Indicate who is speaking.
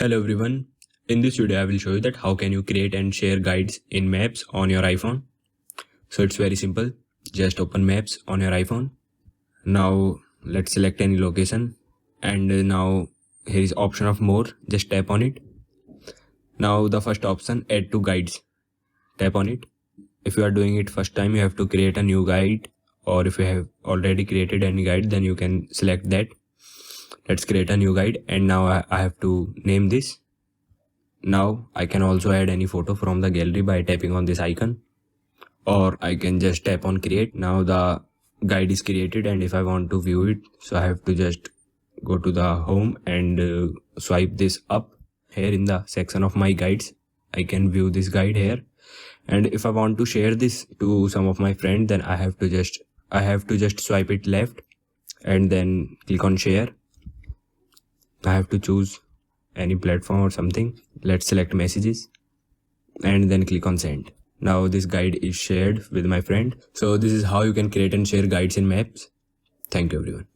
Speaker 1: Hello everyone, in this video I will show you that how can you create and share guides in Maps on your iPhone. So it's very simple, just open Maps on your iPhone. Now let's select any location and now here is option of more, just tap on it. Now the first option, add to guides, tap on it. If you are doing it first time you have to create a new guide, or if you have already created any guide then you can select that. Let's create a new guide and now I have to name this. Now I can also add any photo from the gallery by tapping on this icon, or I can just tap on create. Now the guide is created and if I want to view it, so I have to just go to the home and swipe this up. Here in the section of my guides I can view this guide here, and if I want to share this to some of my friends then I have to just swipe it left and then click on share. I have to choose any platform or something. Let's select messages and then click on send. Now this guide is shared with my friend. So this is how you can create and share guides in Maps. Thank you everyone.